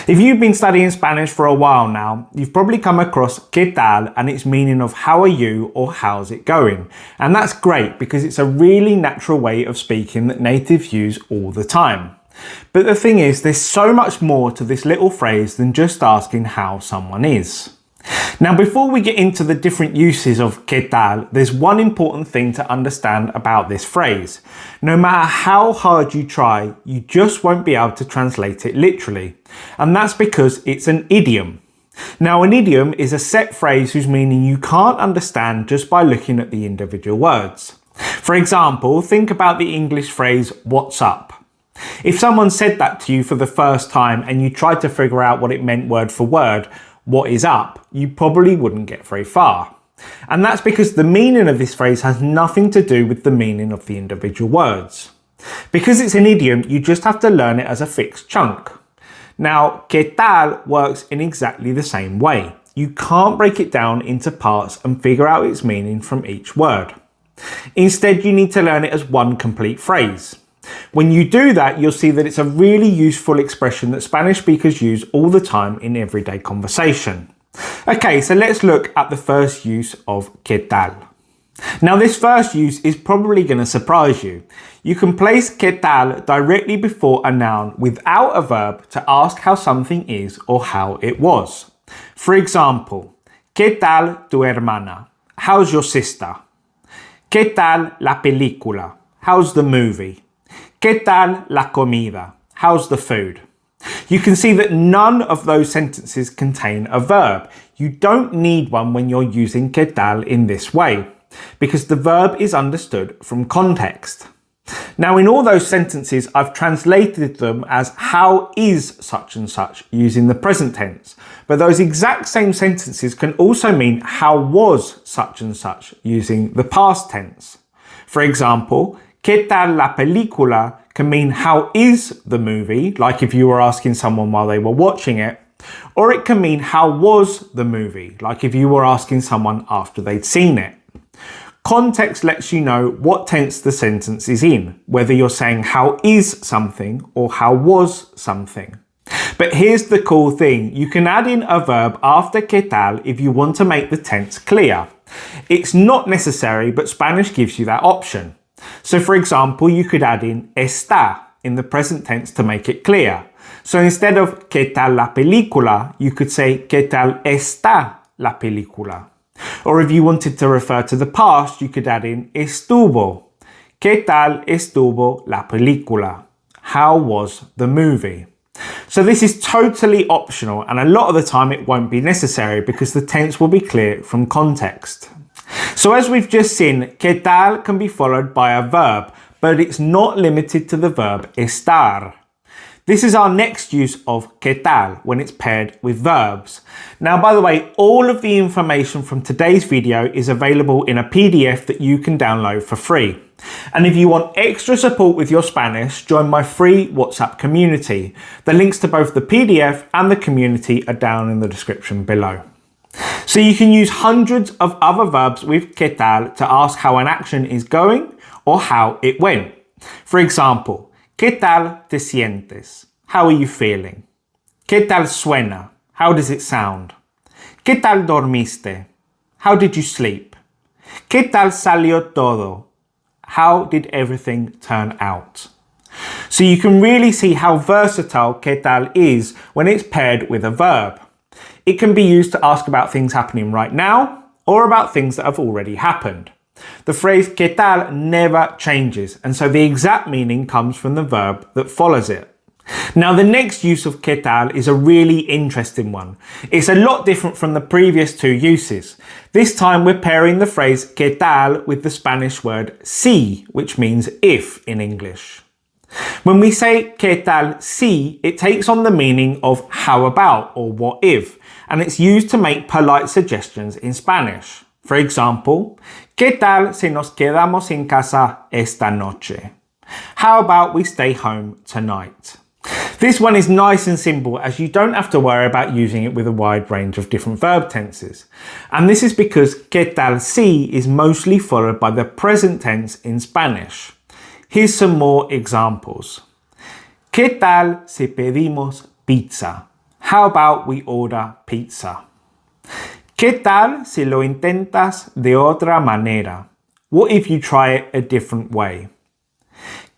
If you've been studying Spanish for a while now, you've probably come across ¿qué tal? And its meaning of how are you or how's it going? And that's great because it's a really natural way of speaking that natives use all the time. But the thing is, there's so much more to this little phrase than just asking how someone is. Now, before we get into the different uses of ¿qué tal?, there's one important thing to understand about this phrase. No matter how hard you try, you just won't be able to translate it literally. And that's because it's an idiom. Now, an idiom is a set phrase whose meaning you can't understand just by looking at the individual words. For example, think about the English phrase, "what's up?" If someone said that to you for the first time and you tried to figure out what it meant word for word, what is up, you probably wouldn't get very far. And that's because the meaning of this phrase has nothing to do with the meaning of the individual words. Because it's an idiom, you just have to learn it as a fixed chunk. Now, ¿qué tal? Works in exactly the same way. You can't break it down into parts and figure out its meaning from each word. Instead, you need to learn it as one complete phrase. When you do that, you'll see that it's a really useful expression that Spanish speakers use all the time in everyday conversation. Okay, so let's look at the first use of ¿qué tal? Now, this first use is probably going to surprise you. You can place ¿qué tal? Directly before a noun without a verb to ask how something is or how it was. For example, ¿qué tal tu hermana? How's your sister? ¿Qué tal la película? How's the movie? ¿Qué tal la comida? How's the food? You can see that none of those sentences contain a verb. You don't need one when you're using ¿qué tal? In this way, because the verb is understood from context. Now, in all those sentences, I've translated them as how is such and such using the present tense. But those exact same sentences can also mean how was such and such using the past tense. For example, ¿qué tal la película? Can mean how is the movie, like if you were asking someone while they were watching it, or it can mean how was the movie, like if you were asking someone after they'd seen it. Context lets you know what tense the sentence is in, whether you're saying how is something or how was something. But here's the cool thing, you can add in a verb after ¿qué tal? If you want to make the tense clear. It's not necessary, but Spanish gives you that option. So for example, you could add in está in the present tense to make it clear. So instead of ¿qué tal la película? You could say ¿qué tal está la película? Or if you wanted to refer to the past, you could add in estuvo. ¿Qué tal estuvo la película? How was the movie? So this is totally optional, and a lot of the time it won't be necessary because the tense will be clear from context. So as we've just seen, ¿qué tal? Can be followed by a verb, but it's not limited to the verb estar. This is our next use of ¿qué tal? When it's paired with verbs. Now, by the way, all of the information from today's video is available in a PDF that you can download for free. And if you want extra support with your Spanish, join my free WhatsApp community. The links to both the PDF and the community are down in the description below. So you can use hundreds of other verbs with ¿qué tal? To ask how an action is going or how it went. For example, ¿qué tal te sientes? How are you feeling? ¿Qué tal suena? How does it sound? ¿Qué tal dormiste? How did you sleep? ¿Qué tal salió todo? How did everything turn out? So you can really see how versatile ¿qué tal? Is when it's paired with a verb. It can be used to ask about things happening right now or about things that have already happened. The phrase ¿qué tal? Never changes, and so the exact meaning comes from the verb that follows it. Now, the next use of ¿qué tal? Is a really interesting one. It's a lot different from the previous two uses. This time we're pairing the phrase ¿qué tal? With the Spanish word si, which means if in English. When we say ¿qué tal si?, it takes on the meaning of how about or what if, and it's used to make polite suggestions in Spanish. For example, ¿qué tal si nos quedamos en casa esta noche? How about we stay home tonight? This one is nice and simple, as you don't have to worry about using it with a wide range of different verb tenses. And this is because ¿qué tal si? Is mostly followed by the present tense in Spanish. Here's some more examples. ¿Qué tal si pedimos pizza? How about we order pizza? ¿Qué tal si lo intentas de otra manera? What if you try it a different way?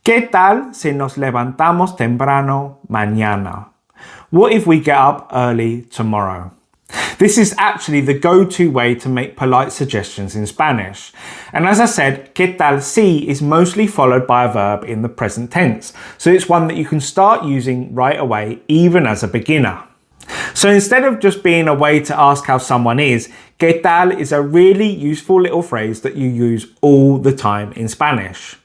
¿Qué tal si nos levantamos temprano mañana? What if we get up early tomorrow? This is actually the go-to way to make polite suggestions in Spanish. And as I said, ¿qué tal si is mostly followed by a verb in the present tense. So it's one that you can start using right away, even as a beginner. So instead of just being a way to ask how someone is, ¿qué tal is a really useful little phrase that you use all the time in Spanish.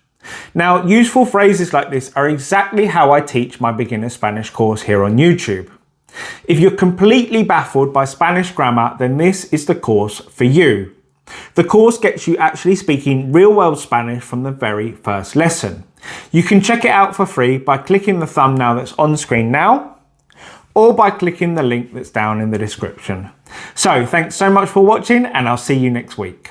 Now, useful phrases like this are exactly how I teach my beginner Spanish course here on YouTube. If you're completely baffled by Spanish grammar, then this is the course for you. The course gets you actually speaking real-world Spanish from the very first lesson. You can check it out for free by clicking the thumbnail that's on screen now, or by clicking the link that's down in the description. So, thanks so much for watching, and I'll see you next week.